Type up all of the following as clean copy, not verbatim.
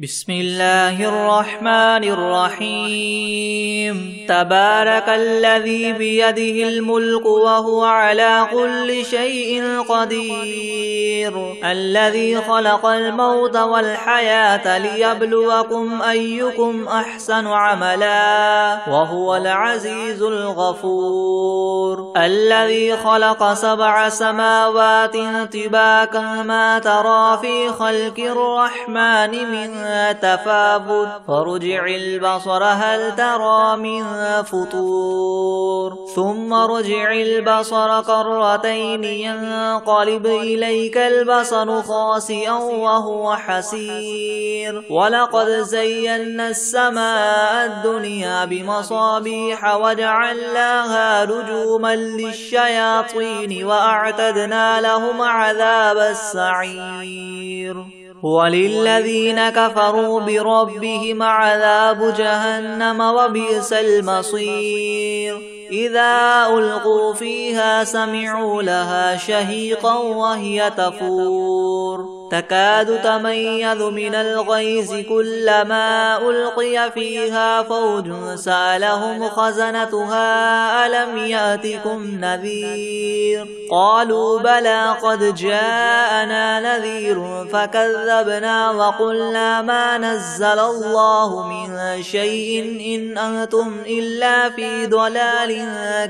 بسم الله الرحمن الرحيم. تبارك الذي بيده الملك وهو على كل شيء قدير، الذي خلق الموت والحياة ليبلوكم أيكم أحسن عملا وهو العزيز الغفور، الذي خلق 7 سماوات طباقا ما ترى في خلق الرحمن من تفاوت فارجع البصر هل ترى من فطور، ثم ارجع البصر كرتين ينقلب إليك البصر خاسئا وهو حسير، ولقد زينا السماء الدنيا بمصابيح وجعلناها رجوما للشياطين وأعتدنا لهم عذاب السعير، وللذين كفروا بربهم عذاب جهنم وبئس المصير، إذا ألقوا فيها سمعوا لها شهيقا وهي تفور تكاد تميز من الغيظ كلما ألقي فيها فوج سألهم خزنتها ألم يأتكم نذير، قالوا بلى قد جاءنا نذير فكذبنا وقلنا ما نزل الله من شيء إن أنتم إلا في ضلال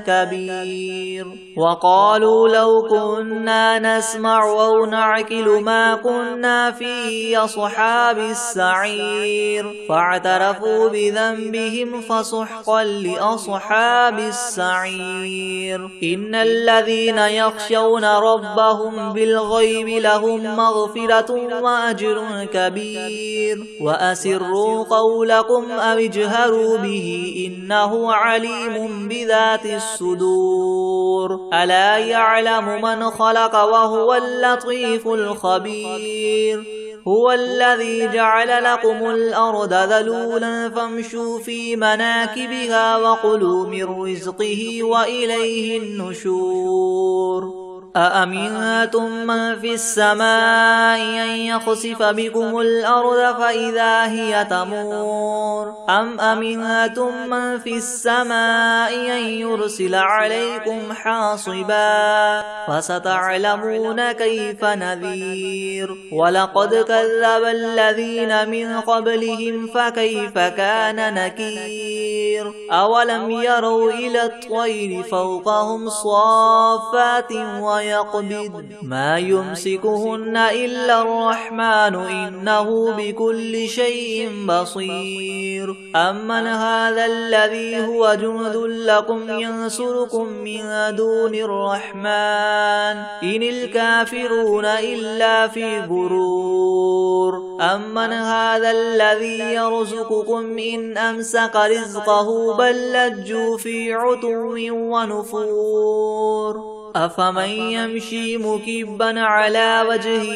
كبير، وقالوا لو كنا نسمع أو نعقل ما كنا في أصحاب السعير، فاعترفوا بذنبهم فسحقا لأصحاب السعير، إن الذين يخشون ربهم بالغيب لهم مغفرة وأجر كبير، وأسروا قولكم أو اجهروا به إنه عليم بذات الصدور، ألا يعلم من خلق وهو اللطيف الخبير، هو الذي جعل لكم الأرض ذلولا فامشوا في مناكبها وكلوا من رزقه وإليه النشور، أأمنتم من في السماء أن يخسف بكم الأرض فإذا هي تمور، أم أمنتم من في السماء أن يرسل عليكم حاصبا فستعلمون كيف نذير، ولقد كذب الذين من قبلهم فكيف كان نكير، أولم يروا إلى الطير فوقهم صافات ويقبض ما يمسكهن إلا الرحمن إنه بكل شيء بصير، أمن هذا الذي هو جند لكم ينصركم من دون الرحمن إن الكافرون إلا في غرور، أمن هذا الذي يرزقكم إن أمسك رزقه بل لجوا في عتو ونفور، أفمن يمشي مكبا على وجهه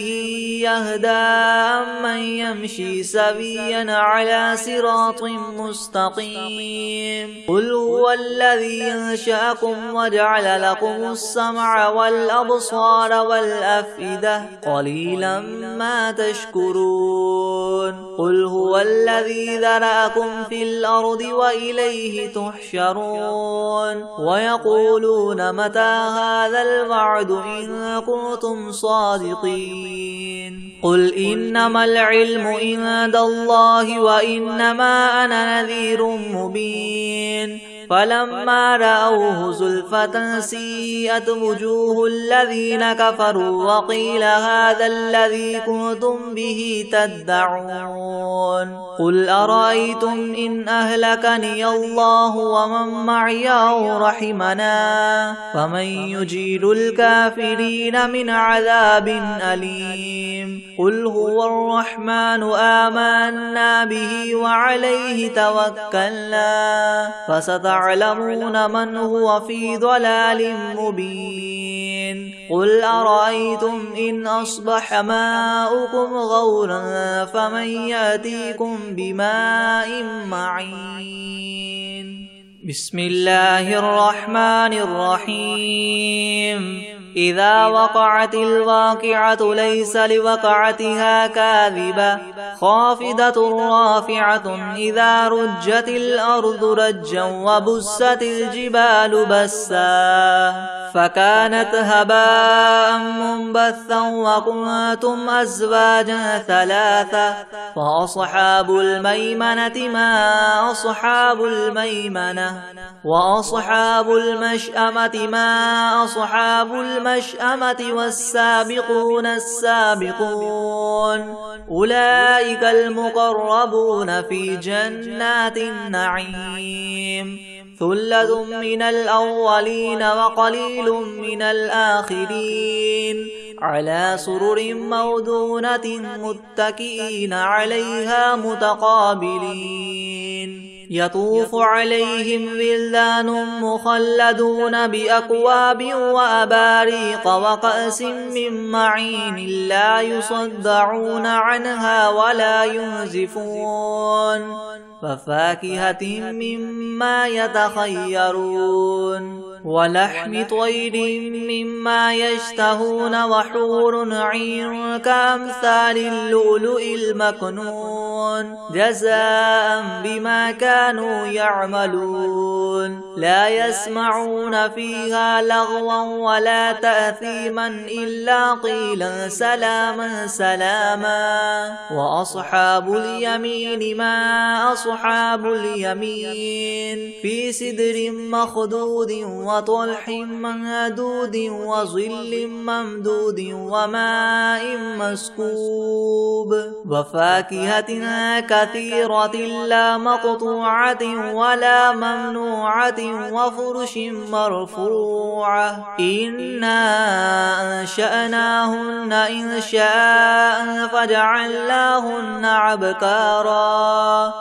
يهدى أمن يمشي سويا على صراط مستقيم، قل هو الذي أنشأكم وجعل لكم السمع والأبصار والأفئدة قليلا ما تشكرون، قل هو الذي ذرأكم في الأرض وإليه تحشرون، ويقولون متى هذا الوعد إن كنتم صادقين، قل إنما العلم عند الله وإنما أنا نذير مبين، فلما رأوه زلفة سيئت وجوه الذين كفروا وقيل هذا الذي كنتم به تدعون، قل أرأيتم إن أهلكني الله ومن معي أو رحمنا فمن يجير الكافرين من عذاب أليم، قل هو الرحمن آمنا به وعليه توكلنا فستعلمون من هو في ضلال مبين، قل أرأيتم إن أصبح ماؤكم غورا فمن يأتيكم بماء معين. بسم الله الرحمن الرحيم. إذا وقعت الواقعة ليس لوقعتها كاذبة خافضة رافعة إذا رجت الأرض رجا وبست الجبال بسا فكانت هباء منبثا وكنتم أزواجا ثلاثة فأصحاب الميمنة ما أصحاب الميمنة وأصحاب المشأمة ما أصحاب المشأمة والسابقون السابقون أولئك المقربون في جنات النعيم ثلة من الأولين وقليل من الآخرين على سرر موضونة متكئين عليها متقابلين يطوف عليهم ولدان مخلدون بأكواب وأباريق وكأس من معين لا يصدعون عنها ولا ينزفون وفاكهة مما يتخيرون ولحم طير مما يشتهون وحور عين كأمثال اللؤلؤ المكنون جزاء بما كانوا يعملون لا يسمعون فيها لغوا ولا تأثيما إلا قيلا سلاما سلاما وأصحاب اليمين ما أصحاب اليمين في سدر مخدود وطلح منضود وظل ممدود وماء مسكوب وفاكهة كثيرة لا مقطوعة ولا ممنوعة وفرش مرفوعة إنا أنشأناهن إنشاء فجعلناهن أبكارا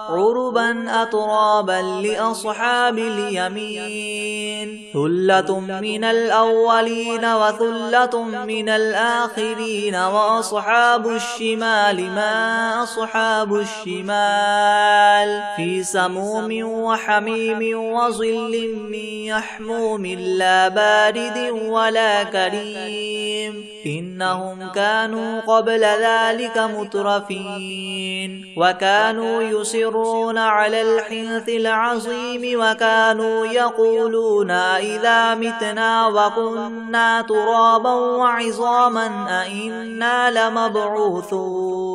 عربا أترابا لأصحاب اليمين ثلة من الأولين وثلة من الآخرين وأصحاب الشمال ما أصحاب الشمال في سموم وحميم وظل من يحموم لا بارد ولا كريم إنهم كانوا قبل ذلك مترفين وكانوا يصرون على الحنث العظيم وكانوا يقولون إذا متنا وكنا ترابا وعظاما أئنا لمبعوثون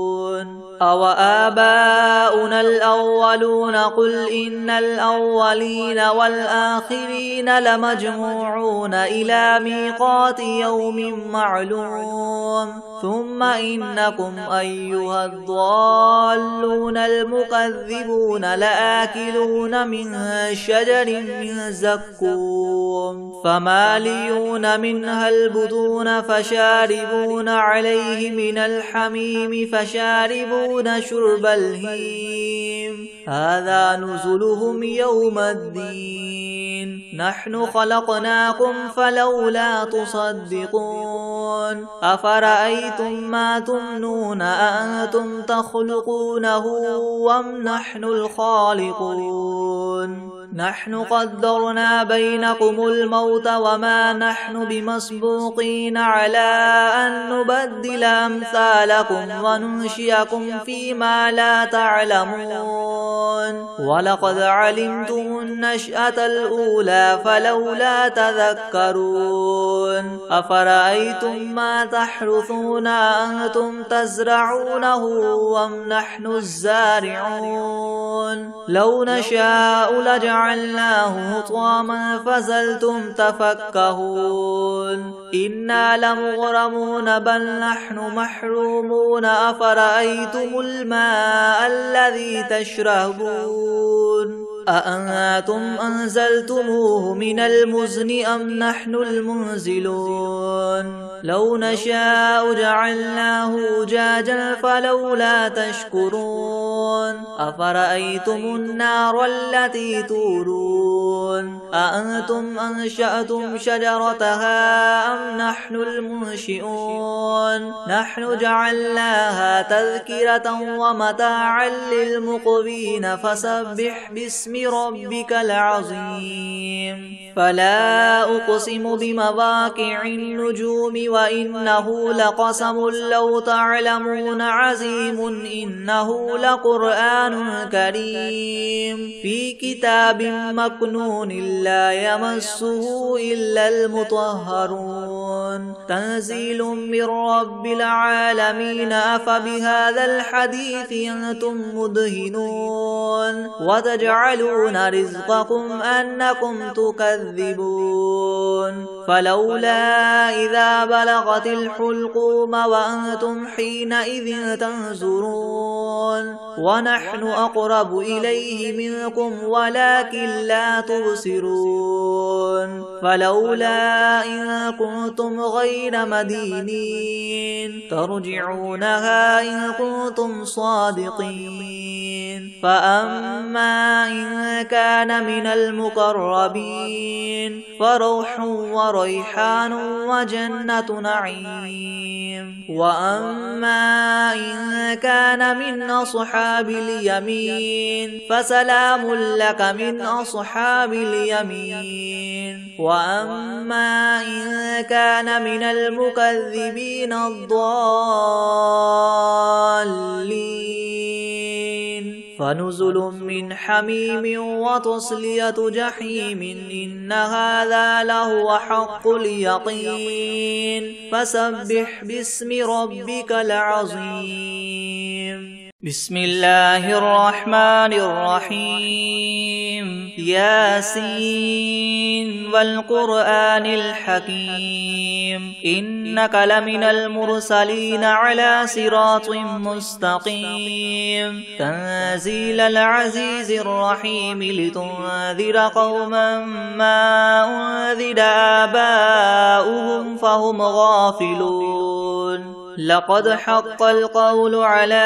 أو آباؤنا الأولون قل إن الأولين والآخرين لمجموعون إلى ميقات يوم معلوم ثم إنكم أيها الضالون المكذبون لآكلون من شجر من زقوم فماليون منها البطون فشاربون عليه من الحميم فشاربون شرب الهيم هذا نزلهم يوم الدين نحن خلقناكم فلولا تصدقون أفرأيتم ما تمنون أأنتم تخلقونه أم نحن الخالقون نحن قدرنا بينكم الموت وما نحن بمسبوقين على أن نبدل أمثالكم وننشئكم فيما لا تعلمون ولقد علمتم النشأة الأولى فلولا تذكرون أفرأيتم ما تحرثون أنتم تزرعونه أم نحن الزارعون لو نشاء لجعلناه حطاما فظلتم تفكهون إنا لمغرمون بل نحن محرومون أفرأيتم الماء الذي تشربون أأنتم أنزلتموه من المزن أم نحن المنزلون لو نشاء جعلناه أجاجا فلولا تشكرون أفرأيتم النار التي تورون أأنتم أنشأتم شجرتها أم نحن المنشئون نحن جعلناها تذكرة ومتاعا للمقوين فسبح باسم ربك العظيم فلا أقسم بمواقع النجوم وإنه لقسم لو تعلمون عظيم إنه لقرآن كريم في كتاب مكنون لا يمسه إلا المطهرون تنزيل من رب العالمين أفبهذا الحديث أنتم مدهنون وتجعلون رزقكم أنكم تكذبون فلولا إذا بلغت الحلقوم وأنتم حينئذ تنظرون ونحن أقرب إليه منكم ولكن لا تبصرون فلولا إن كنتم غير مدينين ترجعونها إن كنتم صادقين فأما إن كان من المقربين فروح وريحان وجنة نعيم وأما إن كان من أصحاب اليمين فسلام لك من أصحاب اليمين وأما إن كان من المكذبين الضالين فنزل من حميم وتصلية جحيم إن هذا لهو حق اليقين فسبح باسم ربك العظيم بسم الله الرحمن الرحيم ياسين والقرآن الحكيم إنك لمن المرسلين على صراط مستقيم تنزيل العزيز الرحيم لتنذر قوما ما أنذر آباؤهم فهم غافلون لقد حق القول على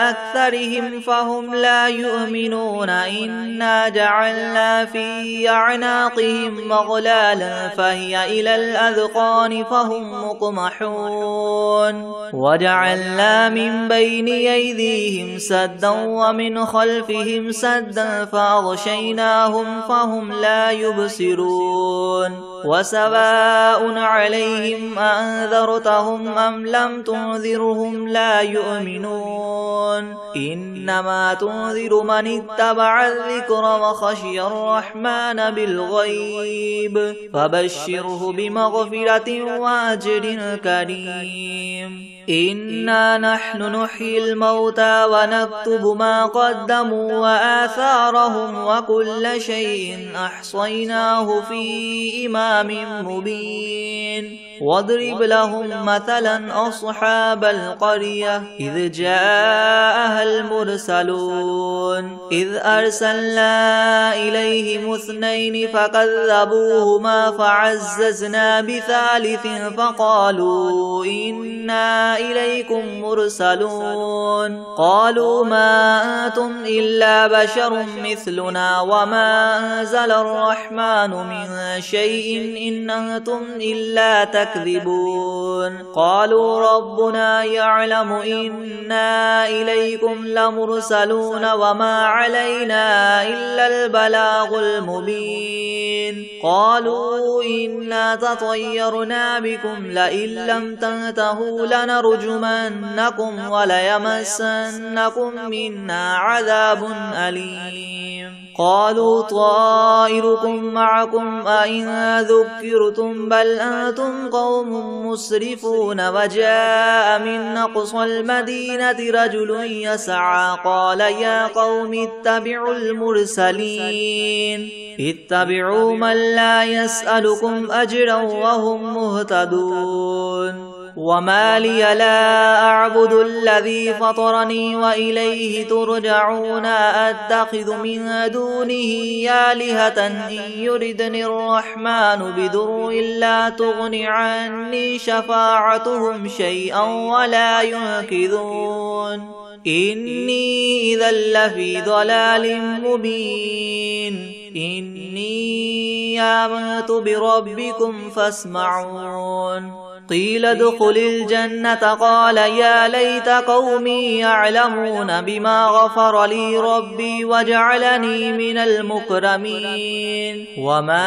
أكثرهم فهم لا يؤمنون إنا جعلنا في أعناقهم مغلالا فهي إلى الأذقان فهم مقمحون وجعلنا من بين أيديهم سدا ومن خلفهم سدا فأغشيناهم فهم لا يبصرون وسواء عليهم أنذرتهم أم لم تنذرهم لا يؤمنون إنما تنذر من اتبع الذكر وخشي الرحمن بالغيب فبشره بمغفرة وأجر كريم إنا نحن نحيي الموتى ونكتب ما قدموا وآثارهم وكل شيء أحصيناه في إمام مبين واضرب لهم مثلا أصحاب القرية إذ جاءها المرسلون إذ أرسلنا إليهم اثنين فكذبوهما فعززنا بثالث فقالوا إنا إليكم مرسلون قالوا ما أنتم إلا بشر مثلنا وما أنزل الرحمن من شيء إن أنتم إلا تكذبون قالوا ربنا يعلم إنا إليكم لمرسلون وما علينا إلا البلاغ المبين قالوا إنا تطيرنا بكم لئن لم تنتهوا لنرجمنكم وليمسنكم منا عذاب أليم قالوا طائركم معكم أئن ذكرتم بل أنتم قوم مسرفون وجاء من أقصى المدينة رجل يسعى قال يا قوم اتبعوا المرسلين اتبعوا من لا يسألكم أجرا وهم مهتدون وما لي لا أعبد الذي فطرني وإليه ترجعون أتخذ من دونه آلهة إن يردني الرحمن بضر لا تغن عني شفاعتهم شيئا ولا ينقذون إني إذا لفي ضلال مبين إني آمنت بربكم فاسمعون قيل ادخل الجنة قال يا ليت قومي يعلمون بما غفر لي ربي وجعلني من المكرمين وما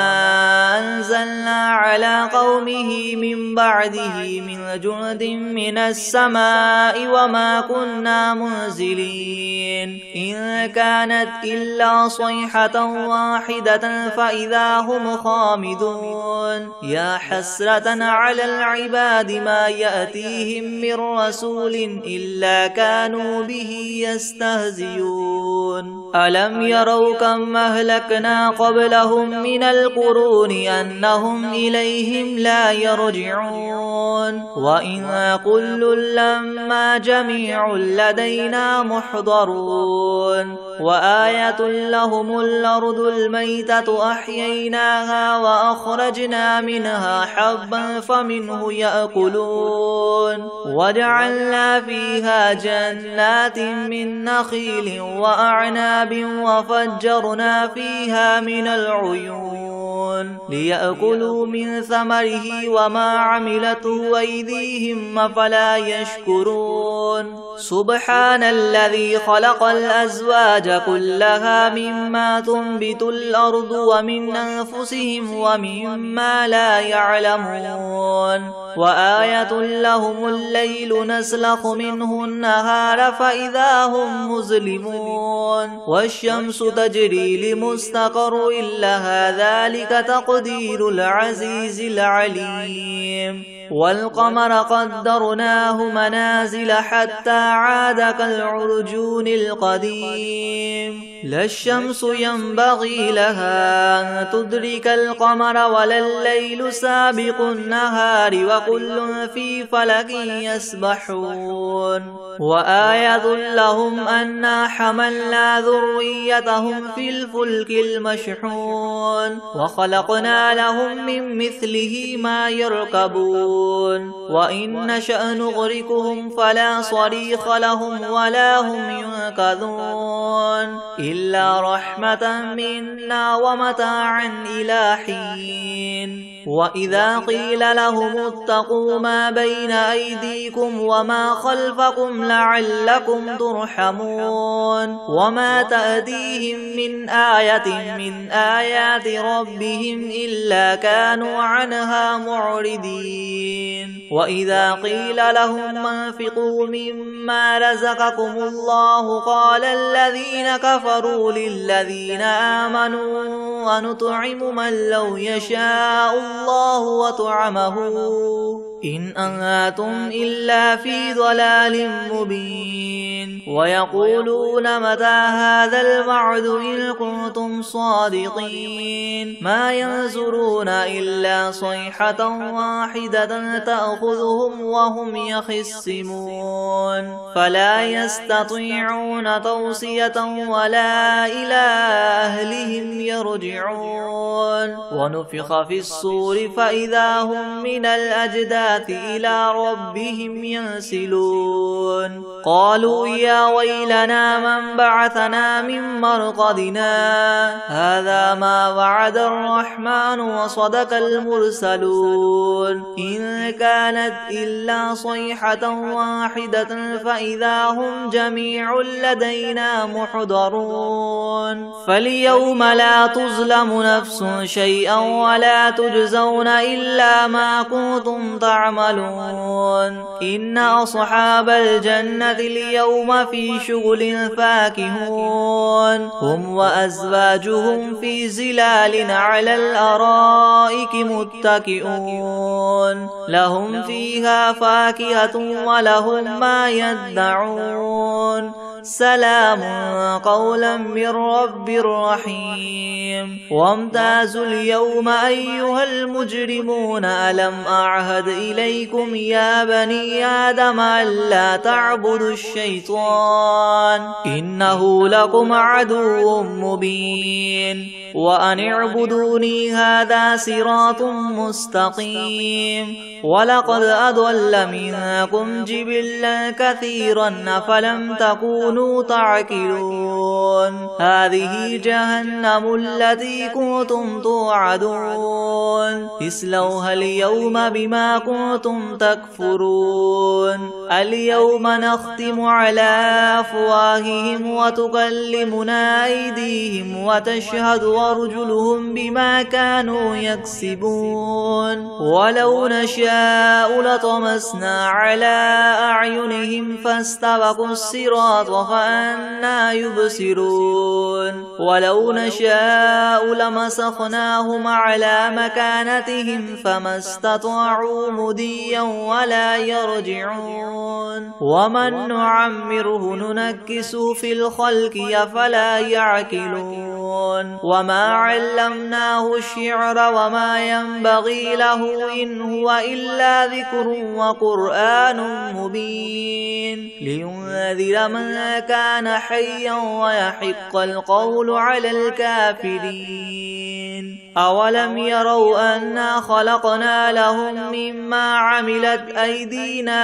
أنزلنا على قومه من بعده من جند من السماء وما كنا منزلين إن كانت إلا صيحة واحدة فإذا هم خامدون يا حسرة على العباد ما يأتيهم من رسول إلا كانوا به يستهزئون ألم يروا كم أهلكنا قبلهم من القرون أنهم إليهم لا يرجعون وإن كل لما جميع لدينا محضرون وآية لهم الأرض الميتة أحييناها وأخرجنا منها حبا فمنه يأكلون وجعلنا فيها جنات من نخيل وأعناب وفجرنا فيها من العيون ليأكلوا من ثمره وما عملته أيديهم أفلا يشكرون سبحان الذي خلق الأزواج كلها مما تنبت الأرض ومن أنفسهم ومما لا يعلمون وآية لهم الليل نسلخ منه النهار فإذا هم مظلمون والشمس تجري لمستقر لها ذلك تقدير العزيز العليم والقمر قدرناه منازل حتى عاد كالعرجون القديم لا الشمس ينبغي لها أن تدرك القمر ولا الليل سابق النهار وكل في فلك يسبحون وآية لهم أنا حملنا ذريتهم في الفلك المشحون وخلقنا لهم من مثله ما يركبون وإن نشأ نغرقهم فلا صريخ لهم ولا هم ينقذون إلا رحمة منا ومتاعا إلى حين وإذا قيل لهم اتقوا ما بين أيديكم وما خلفكم لعلكم ترحمون وما تأتيهم من آية من آيات ربهم إلا كانوا عنها معرضين وإذا قيل لهم انفقوا مما رزقكم الله قال الذين كفروا للذين آمنوا ونطعم من لو يشاء الله وطعمه إن أنتم إلا في ضلال مبين ويقولون متى هذا الوعد إن كنتم صادقين ما ينظرون إلا صيحة واحدة تأخذهم وهم يخصمون فلا يستطيعون توصية ولا إلى أهلهم يرجعون ونفخ في الصور فإذا هم من الأجداث إلى ربهم ينسلون قالوا يا ويلنا من بعثنا من مرقدنا هذا ما وعد الرحمن وصدق المرسلون إن كانت إلا صيحة واحدة فإذا هم جميع لدينا محضرون فاليوم لا تظلم نفس شيئا ولا تجزون إلا ما كنتم تعملون إن أصحاب الجنة اليوم في شغل فاكهون هم وأزواجهم في زلال على الأرائك متكئون لهم فيها فاكهة ولهم ما يدعون سلام قولا من رب رحيم وامتازوا اليوم أيها المجرمون ألم أعهد إليكم يا بني آدم ألا تعبدوا الشيطان إنه لكم عدو مبين وأن اعبدوني هذا صراط مستقيم ولقد أضل منكم جبلا كثيرا أفلم تكونوا تعقلون هذه جهنم التي كنتم توعدون اصلوها اليوم بما كنتم تكفرون اليوم نختم على أفواههم وتكلمنا أيديهم وتشهد أرجلهم بما كانوا يكسبون ولو نشاء لطمسنا على أعينهم فاستبقوا الصراط فأنى يبصرون ولو نشاء لمسخناهم على مكانتهم فما استطاعوا مضيا ولا يرجعون ومن نعمره ننكسه في الخلق أفلا يعقلون وما علمناه الشعر وما ينبغي له إن هو إلا ذكر وقرآن مبين لينذر من كان حيا ويحق القول على الكافرين أولم يروا أنا خلقنا لهم مما عملت أيدينا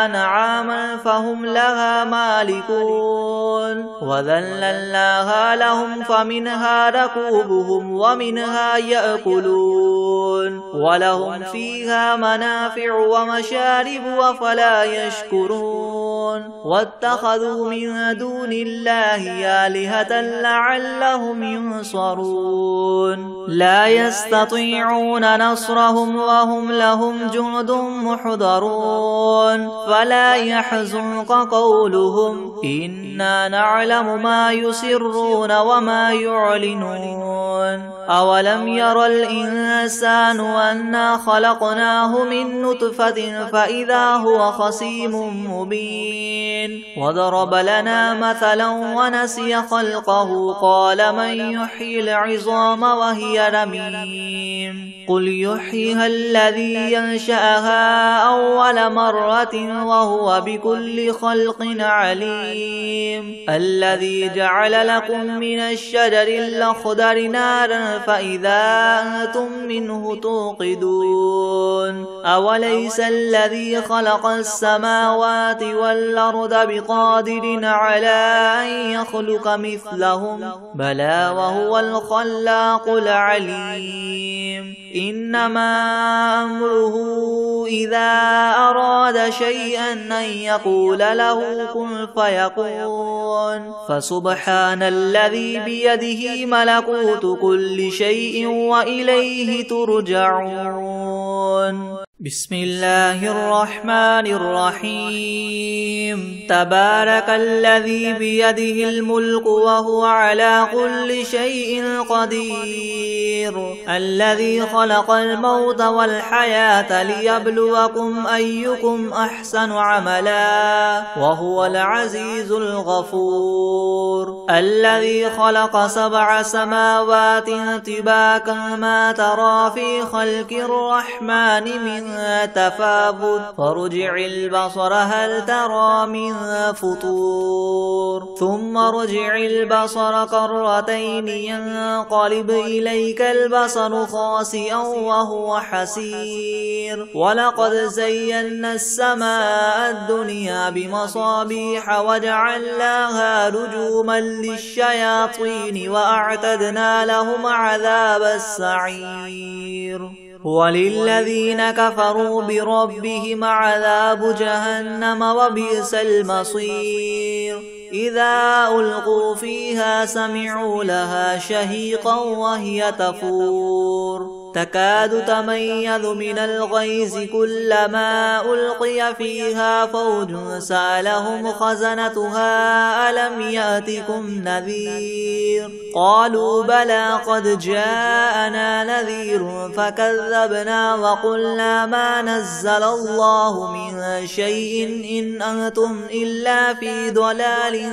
أنعاما فهم لها مالكون وذللناها لهم فمنها ركوبهم ومنها يأكلون ولهم فيها منافع ومشارب أفلا يشكرون واتخذوا من دون الله آلهة لعلهم ينصرون لا يستطيعون نصرهم وهم لهم جند محضرون فلا يحزنك قولهم إنا نعلم ما يسرون وما يعلنون أولم ير الإنسان أنا خلقناه من نطفة فإذا هو خصيم مبين وضرب لنا مثلا ونسي خلقه قال من يحيي العظام وهي رميم قل يحييها الذي ينشأها أول مرة وهو بكل خلق عليم الذي جعل لكم من الشجر الأخضر نارا فإذا أنتم منه توقدون أوليس الذي خلق السماوات والأرض بقادر على أن يخلق مثلهم بلى وهو الخلاق العليم إنما أمره إذا أراد شيئا أن يقول له كن فيكون فسبحان الذي بيده ملكوت كل شيء وإليه ترجعون بسم الله الرحمن الرحيم تبارك الذي بيده الملك وهو على كل شيء قدير الذي خلق الموت والحياة ليبلوكم أيكم أحسن عملا وهو العزيز الغفور الذي خلق 7 سماوات طباقا ما ترى في خلق الرحمن من تفاوت فارجع البصر هل ترى من فطور ثم ارجع البصر كرتين ينقلب إليك البصر خاسئا وهو حسير ولقد زينا السماء الدنيا بمصابيح وجعلناها رجوما للشياطين وأعتدنا لهم عذاب السعير وللذين كفروا بربهم عذاب جهنم وبئس المصير إذا ألقوا فيها سمعوا لها شهيقا وهي تفور تكاد تميز من الغيظ كلما ألقي فيها فوج سألهم خزنتها ألم يأتكم نذير قالوا بلى قد جاءنا نذير فكذبنا وقلنا ما نزل الله من شيء إن أنتم إلا في ضلال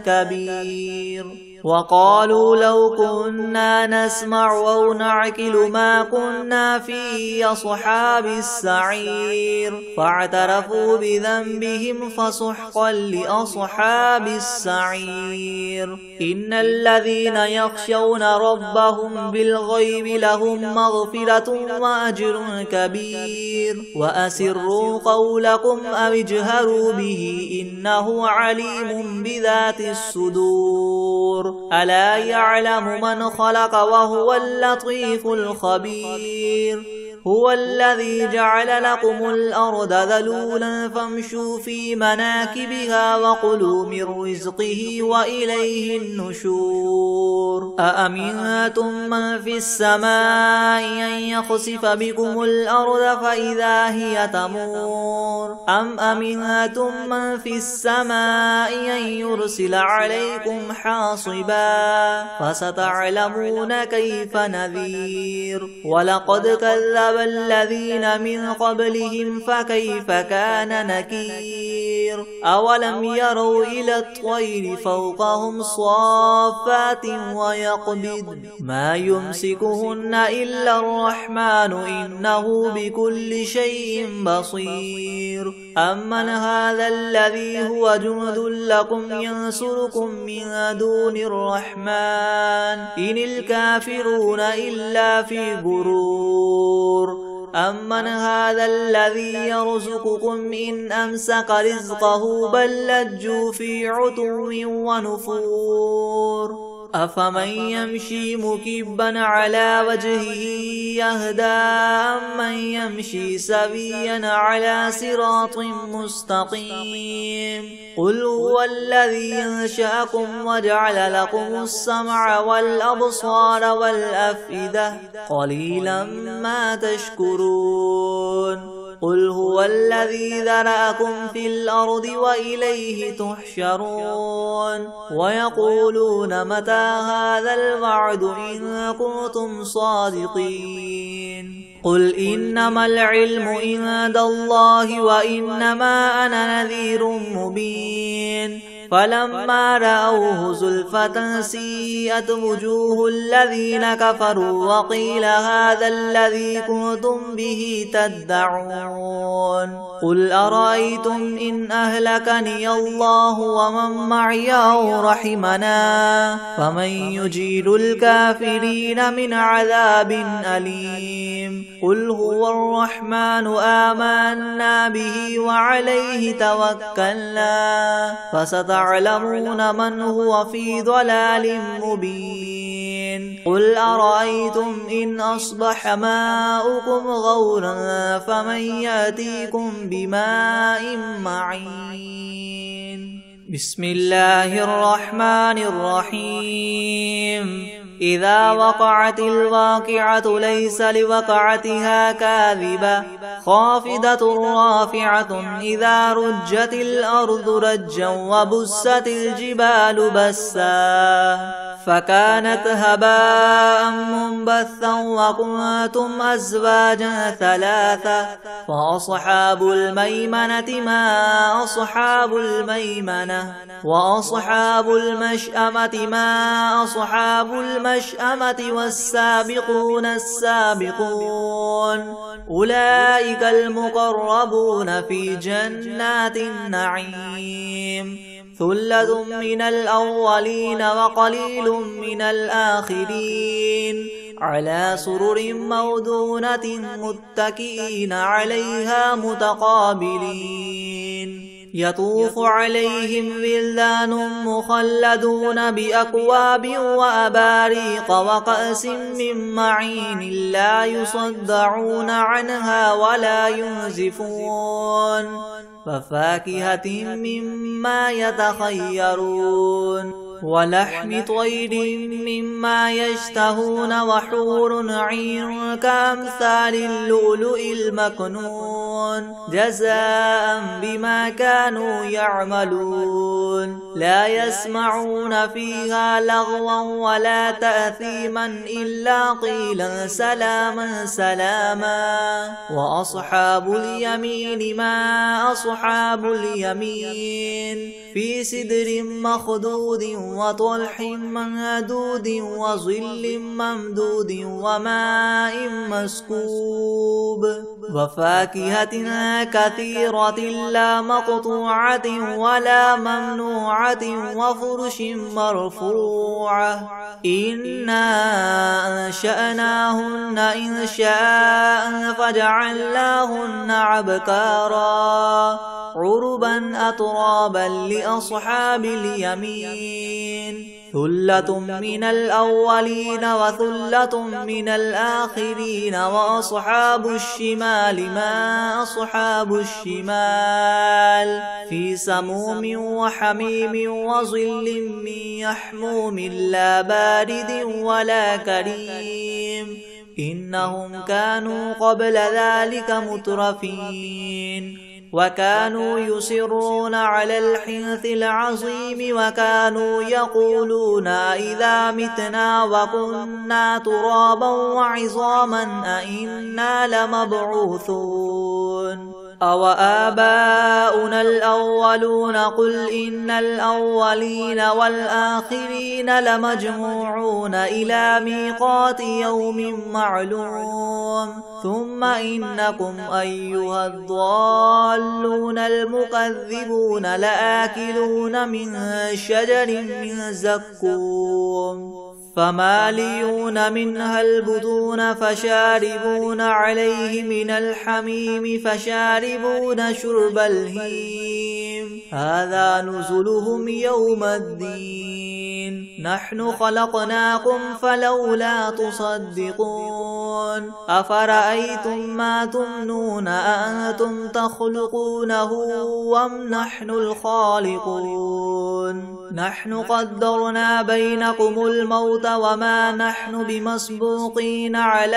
كبير وقالوا لو كنا نسمع أو نعقل ما كنا في أصحاب السعير فاعترفوا بذنبهم فسحقا لأصحاب السعير إن الذين يخشون ربهم بالغيب لهم مغفرة وأجر كبير وأسروا قولكم أو اجهروا به إنه عليم بذات الصدور ألا يعلم من خلق وهو اللطيف الخبير هو الذي جعل لكم الأرض ذلولا فامشوا في مناكبها وكلوا من رزقه وإليه النشور أأمنتم من في السماء أن يخسف بكم الأرض فإذا هي تمور أم أمنتم من في السماء أن يرسل عليكم حاصبا فستعلمون كيف نذير ولقد كذب الذين من قبلهم فكيف كان نكير أولم يروا إلى الطير فوقهم صافات ويقبض ما يمسكهن إلا الرحمن إنه بكل شيء بصير أمن هذا الذي هو جند لكم ينصركم من دون الرحمن إن الكافرون إلا في غرور أمن هذا الذي يرزقكم إن أمسك رزقه بل لجوا في عتو ونفور أفمن يمشي مكبا على وجهه يهدى أمن يمشي سويا على صراط مستقيم قل هو الذي أنشأكم وجعل لكم السمع والأبصار والأفئدة قليلا ما تشكرون قل هو الذي ذرأكم في الأرض وإليه تحشرون ويقولون متى هذا الوعد إن كنتم صادقين قل إنما العلم عند الله وإنما أنا نذير مبين فلما رأوه زلفة سيئت وجوه الذين كفروا وقيل هذا الذي كنتم به تدعون قل أرأيتم إن أهلكني الله ومن معي أو رحمنا فمن يجير الكافرين من عذاب أليم قل هو الرحمن آمنا به وعليه توكلنا فستعلمون من هو في ضلال مبين قل أرأيتم إن أصبح ماؤكم غورا فمن يأتيكم بماء معين بسم الله الرحمن الرحيم إذا وقعت الواقعة ليس لوقعتها كاذبة خافضة رافعة إذا رجت الأرض رجا وبست الجبال بسا فكانت هباء منبثا وكنتم أزواجا ثلاثة فأصحاب الميمنة ما أصحاب الميمنة وأصحاب المشأمة ما أصحاب المشأمة والسابقون السابقون أولئك المقربون في جنات النعيم ثلة من الأولين وقليل من الآخرين على سرر موضونة متكئين عليها متقابلين يطوف عليهم ولدان مخلدون بأكواب وأباريق وكأس من معين لا يصدعون عنها ولا ينزفون وفاكهة مما يتخيرون ولحم طير مما يشتهون وحور عين كأمثال اللؤلؤ المكنون جزاء بما كانوا يعملون لا يسمعون فيها لغوا ولا تأثيما إلا قيلا سلاما سلاما وأصحاب اليمين ما أصحاب اليمين في سدر مخدود وطلح منضود وظل ممدود وماء مسكوب وفاكهة كثيرة لا مقطوعة ولا ممنوعة وفرش مرفوعة إنا أنشأناهن إنشاء فجعلناهن أبكارا عربا أترابا لأصحاب اليمين ثلة من الأولين وثلة من الآخرين وأصحاب الشمال ما أصحاب الشمال في سموم وحميم وظل من يحموم لا بارد ولا كريم إنهم كانوا قبل ذلك مترفين وكانوا يصرون على الحنث العظيم وكانوا يقولون إذا متنا وكنا ترابا وعظاما أئنا لمبعوثون أو آباؤنا الأولون قل إن الأولين والآخرين لمجموعون إلى ميقات يوم معلوم ثم إنكم أيها الضالون المكذبون لآكلون من شجر من زقوم فماليون منها البطون فشاربون عليه من الحميم فشاربون شرب الهيم هذا نزلهم يوم الدين نحن خلقناكم فلولا تصدقون أفرأيتم ما تمنون أأنتم تخلقونه أم نحن الخالقون نحن قدرنا بينكم الموت وما نحن بمسبوقين على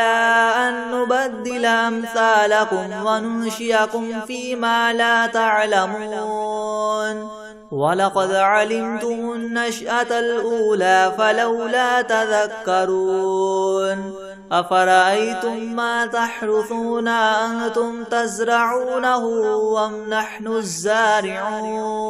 أن نبدل أمثالكم وننشئكم فيما لا تعلمون ولقد علمتم النشأة الأولى فلولا تذكرون أفرأيتم ما تحرثون أنتم تزرعونه أم نحن الزارعون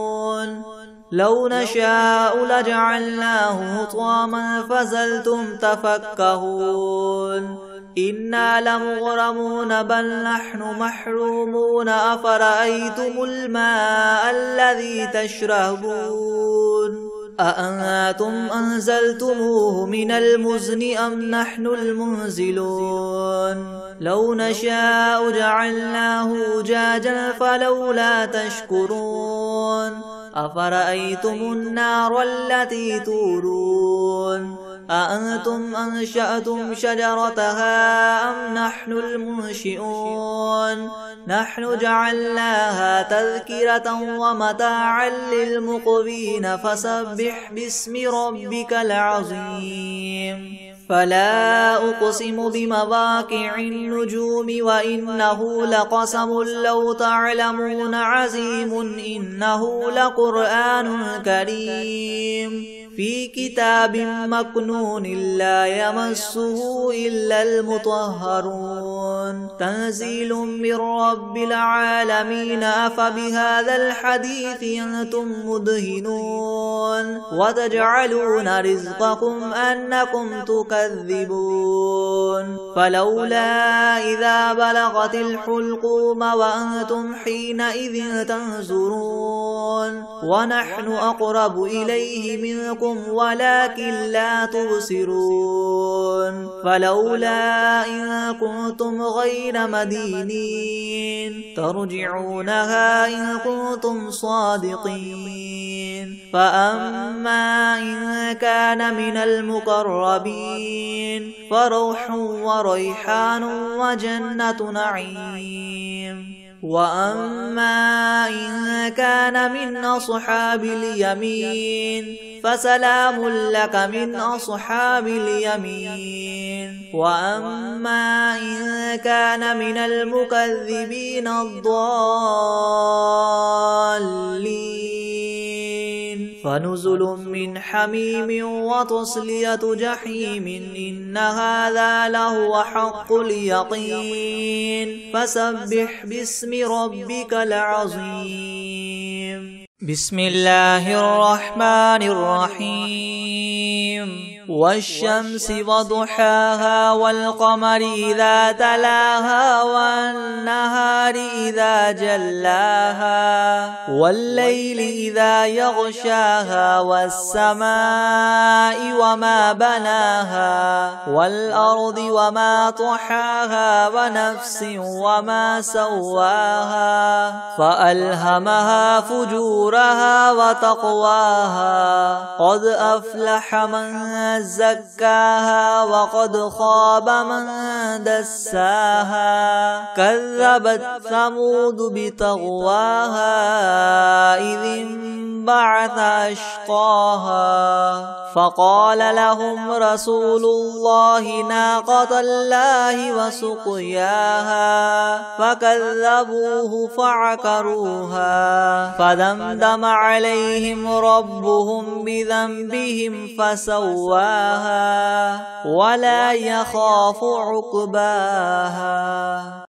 لو نشاء لجعلناه حطاما فظلتم تفكهون إنا لمغرمون بل نحن محرومون أفرأيتم الماء الذي تشربون أأنتم أنزلتموه من المزن أم نحن المنزلون لو نشاء جعلناه أجاجا فلولا تشكرون أفرأيتم النار التي تورون أأنتم أنشأتم شجرتها أم نحن المنشئون نحن جعلناها تذكرة ومتاعا للمقوين فسبح باسم ربك العظيم فلا أقسم بمواقع النجوم وإنه لقسم لو تعلمون عظيم إنه لقرآن كريم في كتاب مكنون لا يمسه إلا المطهرون تنزيل من رب العالمين أفبهذا الحديث أنتم مدهنون وتجعلون رزقكم أنكم تكذبون فلولا إذا بلغت الحلقوم وأنتم حينئذ تنظرون ونحن أقرب إليه منكم ولكن لا تبصرون فلولا إن كنتم غير مدينين ترجعونها إن كنتم صادقين فأما إن كان من المقربين فروح وريحان وجنة نعيم وأما إن كان من أصحاب اليمين فسلام لك من أصحاب اليمين. وأما إن كان من المكذبين الضالين فنزل من حميم وتصلية جحيم إن هذا لهو حق اليقين. فسبح باسم ربك العظيم. بسم الله الرحمن الرحيم. والشمس وضحاها والقمر إذا تلاها والنهار إذا جلاها والليل إذا يغشاها والسماء وما بناها والأرض وما طحاها ونفس وما سواها فألهمها فجورها وتقواها. قد أفلح من زكاها وقد خاب من دساها. كذبت ثمود بطغواها إذ انبعث أشقاها فقال لهم رسول الله ناقة الله وسقياها فكذبوه فعقروها فدمدم عليهم ربهم بذنبهم فسواها ولا يخاف عقباها.